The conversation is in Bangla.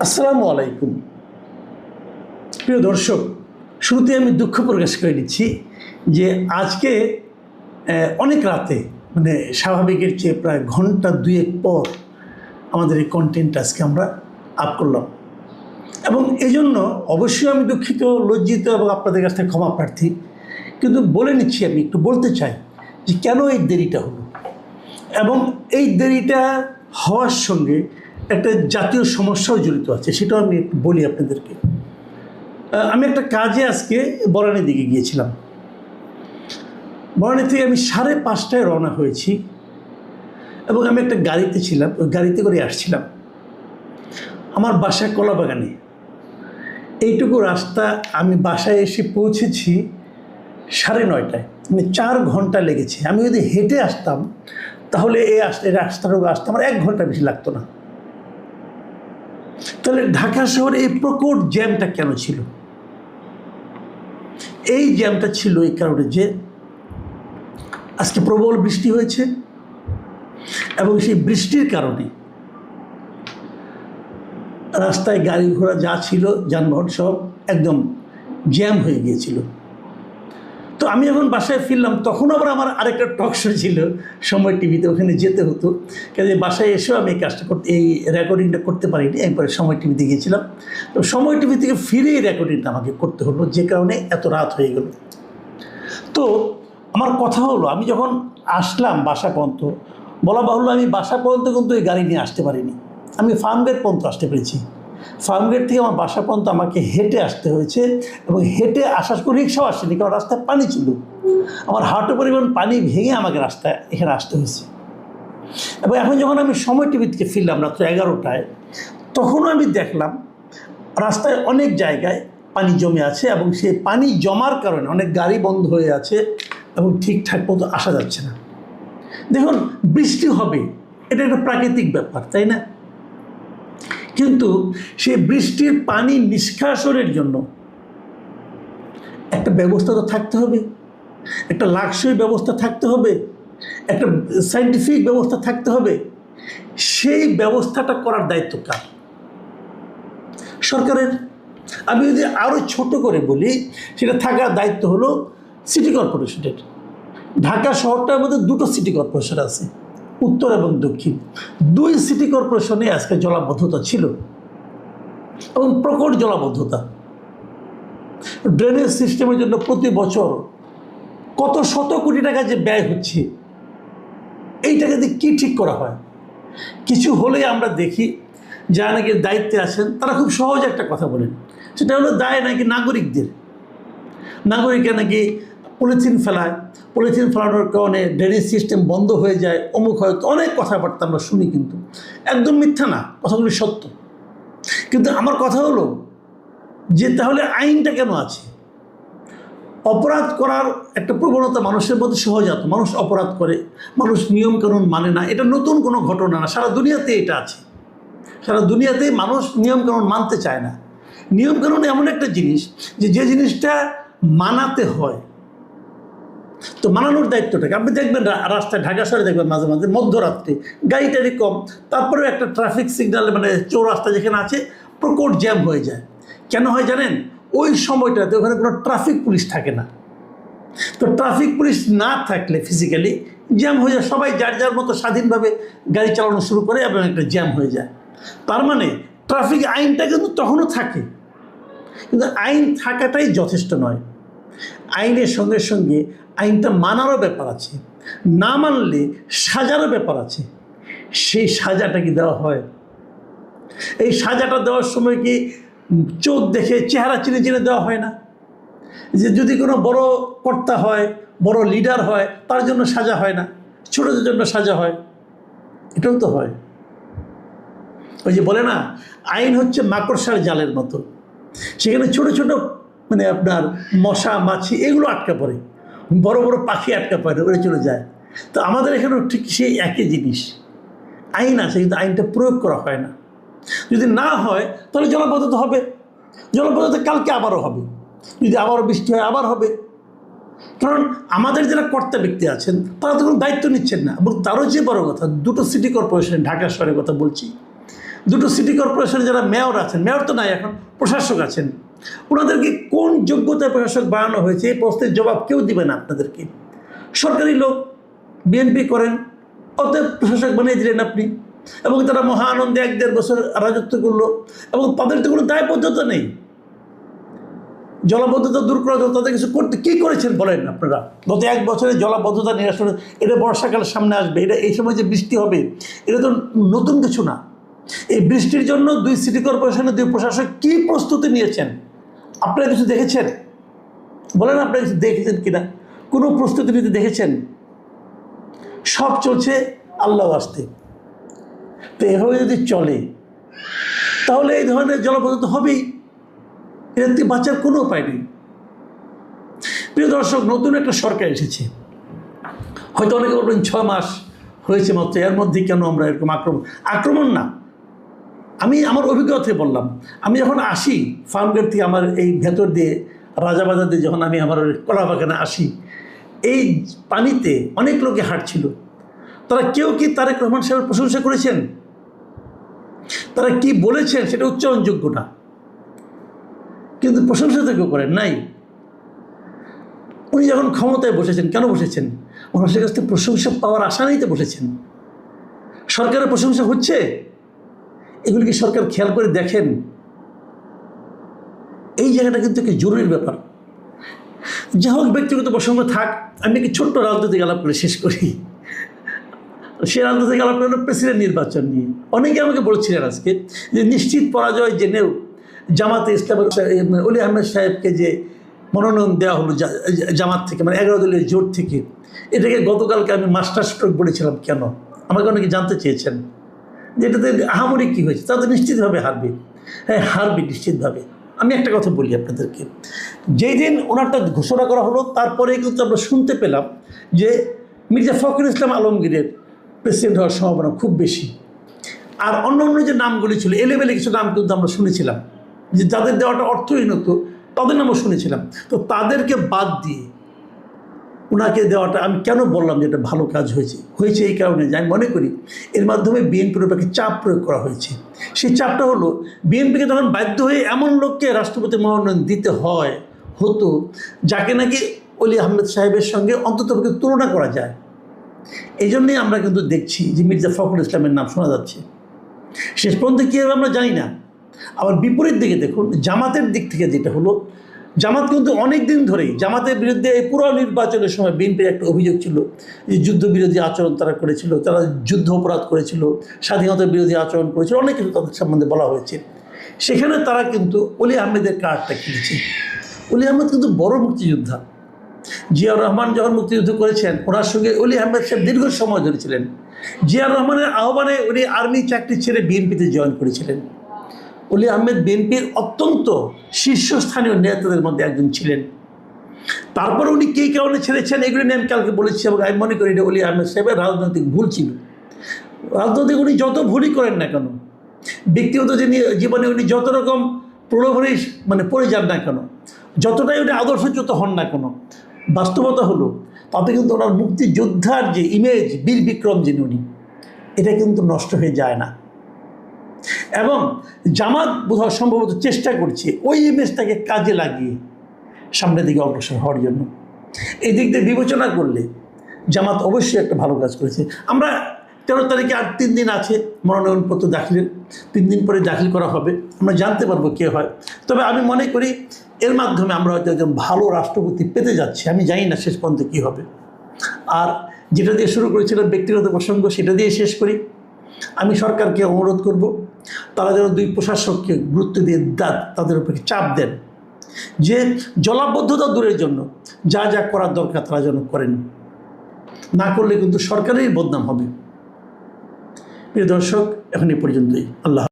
আসসালামু আলাইকুম। প্রিয় দর্শক, শুরুতে আমি দুঃখ প্রকাশ করে নিচ্ছি যে আজকে অনেক রাতে স্বাভাবিকের চেয়ে প্রায় ঘন্টা দুয়েক পর আমাদের এই কন্টেন্ট আজকে আমরা আপ করলাম এবং এই জন্য অবশ্যই আমি দুঃখিত, লজ্জিত এবং আপনাদের কাছ থেকে ক্ষমা প্রার্থী। কিন্তু বলে নিচ্ছি, আমি একটু বলতে চাই যে কেন এই দেরিটা হলো এবং এই দেরিটা হওয়ার সঙ্গে একটা জাতীয় সমস্যাও জড়িত আছে, সেটাও আমি একটু বলি আপনাদেরকে। আমি একটা কাজে আজকে বরানীর দিকে গিয়েছিলাম। বরানী থেকে আমি 5:30টায় রওনা হয়েছি এবং আমি একটা গাড়িতে ছিলাম, ওই গাড়িতে করে আসছিলাম। আমার বাসা কলাবাগানে। এইটুকু রাস্তা আমি বাসায় এসে পৌঁছেছি 9:30টায়, 4 ঘন্টা লেগেছে। আমি যদি হেঁটে আসতাম তাহলে এই রাস্তাটুকু আসতে আমার 1 ঘন্টা বেশি লাগতো না। তাহলে ঢাকা শহরে এই প্রকট জ্যামটা কেন ছিল? এই জ্যামটা ছিল এই কারণে যে আজকে প্রবল বৃষ্টি হয়েছে এবং সেই বৃষ্টির কারণে রাস্তায় গাড়ি ঘোড়া যা ছিল, যানবাহন সব একদম জ্যাম হয়ে গিয়েছিল। তো আমি যখন বাসায় ফিরলাম তখন আবার আমার আরেকটা টক শো ছিল সময় টিভিতে, ওখানে যেতে হতো। কাজে বাসায় এসেও আমি এই কাজটা এই রেকর্ডিংটা করতে পারিনি। একবারে সময় টিভিতে গিয়েছিলাম, তো সময় টিভি থেকে ফিরে এই রেকর্ডিংটা আমাকে করতে হলো, যে কারণে এত রাত হয়ে গেল। তো আমার কথা হলো, আমি যখন আসলাম বাসা পর্যন্ত, বলা বাহুল্য আমি বাসা পর্যন্ত কিন্তু এই গাড়ি নিয়ে আসতে পারিনি। আমি ফার্মগেট পর্যন্ত আসতে পেরেছি। ফার্মগেট থেকে আমার বাসা পর্যন্ত আমাকে হেঁটে আসতে হয়েছে এবং হেঁটে আসার করে রিক্সাও আসেনি, কারণ রাস্তায় পানি ছিল। আমার হাঁটু পরিমাণ পানি ভেঙে আমাকে রাস্তায় এখানে আসতে হয়েছে। এবং এখন যখন আমি সময় টিভি থেকে ফিরলাম রাত্র 11টায়, তখনও আমি দেখলাম রাস্তায় অনেক জায়গায় পানি জমে আছে এবং সেই পানি জমার কারণে অনেক গাড়ি বন্ধ হয়ে আছে এবং ঠিকঠাক মতো আসা যাচ্ছে না। দেখুন, বৃষ্টি হবে, এটা একটা প্রাকৃতিক ব্যাপার, তাই না? কিন্তু সেই বৃষ্টির পানি নিষ্কাশনের জন্য একটা ব্যবস্থা তো থাকতে হবে, একটা লাক্সই ব্যবস্থা থাকতে হবে, একটা সায়েন্টিফিক ব্যবস্থা থাকতে হবে। সেই ব্যবস্থাটা করার দায়িত্ব কার? সরকারের। আমি যদি আরও ছোট করে বলি, সেটা থাকার দায়িত্ব হলো সিটি কর্পোরেশনের। ঢাকা শহরটার মধ্যে 2টো সিটি কর্পোরেশন আছে, উত্তর এবং দক্ষিণ। 2 সিটি কর্পোরেশনে আজকে জলাবদ্ধতা ছিল এবং প্রকট জলাবদ্ধতা। ড্রেনেজ সিস্টেমের জন্য প্রতি বছর কত শত কোটি টাকা যে ব্যয় হচ্ছে, এই টাকা দিয়ে কী ঠিক করা হয়? কিছু হলেই আমরা দেখি যারা নাকি দায়িত্বে আছেন তারা খুব সহজ একটা কথা বলেন, সেটা হলো দায় নাকি নাগরিকদের। নাগরিকরা নাকি পলিথিন ফেলায়, পলিথিন ফেলানোর কারণে ড্রেনেজ সিস্টেম বন্ধ হয়ে যায়, অমুক হয়। অনেক কথাবার্তা আমরা শুনি, কিন্তু একদম মিথ্যা না, কথাগুলি সত্য। কিন্তু আমার কথা হলো যে তাহলে আইনটা কেন আছে? অপরাধ করার একটা প্রবণতা মানুষের মধ্যে সহজাত। মানুষ অপরাধ করে, মানুষ নিয়মকানুন মানে না, এটা নতুন কোনো ঘটনা না। সারা দুনিয়াতে এটা আছে। সারা দুনিয়াতেই মানুষ নিয়মকানুন মানতে চায় না। নিয়মকানুন এমন একটা জিনিস যে জিনিসটা মানাতে হয়, তো মানানোর দায়িত্বটাকে আপনি দেখবেন রাস্তায়, ঢাকা শহরে দেখবেন মাঝে মাঝে মধ্যরাত্রে গাড়ি টাড়ি কম, তারপরেও একটা ট্রাফিক সিগন্যাল চৌরাস্তা যেখানে আছে প্রকট জ্যাম হয়ে যায়। কেন হয় জানেন? ওই সময়টাতে ওখানে কোনো ট্রাফিক পুলিশ থাকে না। তো ট্রাফিক পুলিশ না থাকলে ফিজিক্যালি জ্যাম হয়ে যায়, সবাই যার যার মতো স্বাধীনভাবে গাড়ি চালানো শুরু করে এবং একটা জ্যাম হয়ে যায়। তার মানে ট্রাফিক আইনটা কিন্তু তখনও থাকে, কিন্তু আইন থাকাটাই যথেষ্ট নয়। আইনের সঙ্গে সঙ্গে আইনটা মানারও ব্যাপার আছে, না মানলে সাজারও ব্যাপার আছে। সেই সাজাটা কি দেওয়া হয়? এই সাজাটা দেওয়ার সময় কি চোখ দেখে, চেহারা চিনে চিনে দেওয়া হয় না? যে যদি কোনো বড় কর্তা হয়, বড় লিডার হয়, তার জন্য সাজা হয় না, ছোটদের জন্য সাজা হয়? এটাও তো হয়। ওই যে বলে না, আইন হচ্ছে মাকড়সার জালের মতো, সেখানে ছোট ছোট আপনার মশা মাছি এগুলো আটকা পড়ে, বড় বড় পাখি আটকা পড়ে, ওরা চলে যায়। তো আমাদের এখানেও ঠিক সেই একই জিনিস। আইন আছে কিন্তু আইনটা প্রয়োগ করা হয় না। যদি না হয় তাহলে জলাবদ্ধতা হবে। জলাবদ্ধতা কালকে আবারও হবে, যদি আবারও বৃষ্টি হয় আবার হবে। কারণ আমাদের যারা কর্তা ব্যক্তি আছেন তারা তো কোনো দায়িত্ব নিচ্ছেন না। এবং তারও যে বড় কথা, 2টো সিটি কর্পোরেশন, ঢাকা শহরের কথা বলছি, দুটো সিটি কর্পোরেশনে যারা মেয়র আছেন, মেয়র তো নাই এখন, প্রশাসক আছেন, ওনাদেরকে কোন যোগ্যতায় প্রশাসক বানানো হয়েছে এই প্রশ্নের জবাব কেউ দিবে না আপনাদেরকে। সরকারি লোক, বিএনপি করেন, অতএব প্রশাসক বানিয়ে দিলেন আপনি, এবং তারা মহা আনন্দে 1-1.5 বছর রাজত্ব করলো, এবং তাদের তো কোনো দায়বদ্ধতা নেই। জলাবদ্ধতা দূর করা জন্য তাদের কিছু করতে কী করেছেন বলেন আপনারা? গত 1 বছরে জলাবদ্ধতা নিরসন, এটা বর্ষাকালের সামনে আসবে, এটা এই সময় যে বৃষ্টি হবে এটা তো নতুন কিছু না। এই বৃষ্টির জন্য 2 সিটি কর্পোরেশনের 2 প্রশাসক কী প্রস্তুতি নিয়েছেন আপনারা কিছু দেখেছেন? বলেন আপনারা কিছু দেখেছেন কিনা? কোনো প্রস্তুতি নিতে দেখেছেন? সব চলছে আল্লাহ আসতে। তো এভাবে যদি চলে তাহলে এই ধরনের জলাবদ্ধতা হবেই, এর থেকে বাঁচার কোনো উপায় নেই। প্রিয় দর্শক, নতুন একটা সরকার এসেছে, হয়তো অনেকে বলবেন 6 মাস হয়েছে মাত্র, এর মধ্যে কেন আমরা এরকম আক্রমণ না, আমি আমার অভিজ্ঞতা থেকে বললাম। আমি যখন আসি ফার্মগেট থেকে, আমার এই ভেতর দিয়ে রাজাবাজার দিয়ে যখন আমি আমার কলাবাগানে আসি, এই পানিতে অনেক লোকে হাঁটছিল, তারা কেউ কি তারেক রহমান সাহেবের প্রশংসা করেছেন? তারা কি বলেছেন সেটা উচ্চারণযোগ্য না, কিন্তু প্রশংসা তো কেউ করেন নাই। উনি যখন ক্ষমতায় বসেছেন, কেন বসেছেন? মানুষের কাছ থেকে প্রশংসা পাওয়ার আশা নিতে বসেছেন। সরকারের প্রশংসা হচ্ছে, এগুলি কি সরকার খেয়াল করে দেখেন? এই জায়গাটা কিন্তু একটি জরুরি ব্যাপার। যা হোক, ব্যক্তিগত প্রসঙ্গ থাক, আমি একটি ছোট্ট রাজনৈতিক আলাপ করে শেষ করি। সে রাজনৈতিক আলাপ হলো প্রেসিডেন্ট নির্বাচন নিয়ে। অনেকে আমাকে বলছিলেন আজকে যে নিশ্চিত পরাজয় জেনেও জামাতে ইসলামের অলি আহমেদ সাহেবকে যে মনোনয়ন দেওয়া হলো জামাত থেকে, মানে 11 দলীয় জোট থেকে, এটাকে গতকালকে আমি মাস্টার স্ট্রোক বলেছিলাম। কেন? আমাকে অনেকে জানতে চেয়েছেন যে এটাতে আহামরি কী হয়েছে। তা তো নিশ্চিতভাবে হারবে। হ্যাঁ, হারবে নিশ্চিতভাবে। আমি একটা কথা বলি আপনাদেরকে, যেই দিন ওনারটা ঘোষণা করা হলো তারপরেই কিন্তু আমরা শুনতে পেলাম যে মির্জা ফখরুল ইসলাম আলমগীরের প্রেসিডেন্ট হওয়ার সম্ভাবনা খুব বেশি। আর অন্য অন্য যে নামগুলি ছিল, এলেবেলে কিছু নাম কিন্তু আমরা শুনেছিলাম, যে যাদের দেওয়াটা অর্থহীন হতো তাদের নামও শুনেছিলাম। তো তাদেরকে বাদ দিয়ে ওনাকে দেওয়াটা, আমি কেন বললাম যে এটা ভালো কাজ হয়েছে এই কারণে যে আমি মনে করি এর মাধ্যমে বিএনপির উপরে চাপ প্রয়োগ করা হয়েছে। সেই চাপটা হলো, বিএনপিকে তখন বাধ্য হয়ে এমন লোককে রাষ্ট্রপতি মনোনয়ন দিতে হতো যাকে নাকি অলি আহমেদ সাহেবের সঙ্গে অন্ততপক্ষে তুলনা করা যায়। এই জন্যই আমরা কিন্তু দেখছি যে মির্জা ফখরুল ইসলামের নাম শোনা যাচ্ছে। শেষ পর্যন্ত কী হবে আমরা জানি না। আবার বিপরীত দিকে দেখুন, জামাতের দিক থেকে যেটা হলো, জামাত কিন্তু অনেক দিন ধরেই, জামাতের বিরুদ্ধে এই পুরো নির্বাচনের সময় বিএনপির একটা অভিযোগ ছিল যে যুদ্ধবিরোধী আচরণ তারা করেছিল, তারা যুদ্ধ অপরাধ করেছিল, স্বাধীনতা বিরোধী আচরণ করেছিল, অনেক কিছু তাদের সম্বন্ধে বলা হয়েছে। সেখানে তারা কিন্তু অলি আহমেদের কার্ডটা কিনেছে। অলি আহমেদ কিন্তু বড় মুক্তিযোদ্ধা। জিয়াউর রহমান যখন মুক্তিযুদ্ধ করেছেন, ওনার সঙ্গে অলি আহমেদ সাহেব দীর্ঘ সময় ধরে ছিলেন। জিয়াউর রহমানের আহ্বানে উনি আর্মি চাকরি ছেড়ে বিএনপিতে জয়েন করেছিলেন। অলি আহমেদ বিএনপির অত্যন্ত শীর্ষস্থানীয় নেতাদের মধ্যে একজন ছিলেন। তারপর উনি কী কারণে ছেড়েছেন এগুলি নিয়ে আমি কালকে বলেছি, এবং আমি মনে করি এটা অলি আহমেদ সাহেবের রাজনৈতিক ভুল ছিল। রাজনৈতিক উনি যত ভুলই করেন না কেন, ব্যক্তিগত জীবনে উনি যত রকম প্রলোভনে পড়ে যান না কেন, যতটাই উনি আদর্শচ্যুত হন না কেন, বাস্তবতা হলো তাতে কিন্তু ওনার মুক্তিযোদ্ধার যে ইমেজ, বীর বিক্রম যিনি, উনি, এটা কিন্তু নষ্ট হয়ে যায় না। এবং জামাত বোধহয় সম্ভবত চেষ্টা করছে ওই ইমেজটাকে কাজে লাগিয়ে সামনের দিকে অগ্রসর হওয়ার জন্য। এই দিক দিয়ে বিবেচনা করলে জামাত অবশ্যই একটা ভালো কাজ করেছে। আমরা 13 তারিখে আর 3 দিন আছে মনোনয়নপত্র দাখিলের, 3 দিন পরে দাখিল করা হবে, আমরা জানতে পারবো কে হয়। তবে আমি মনে করি এর মাধ্যমে আমরা হয়তো একজন ভালো রাষ্ট্রপতি পেতে যাচ্ছি। আমি জানি না শেষ পর্যন্ত কী হবে। আর যেটা দিয়ে শুরু করেছিলাম ব্যক্তিগত প্রসঙ্গ, সেটা দিয়ে শেষ করি। আমি সরকারকে অনুরোধ করব, তারা যেন 2 প্রশাসককে গুরুত্ব দিয়ে তাদের উপরে চাপ দেন যে জলাবদ্ধতা দূরের জন্য যা যা করার দরকার তারা যেন করেন। না করলে কিন্তু সরকারেরই বদনাম হবে। প্রিয় দর্শক, এখন এই পর্যন্তই। আল্লাহ।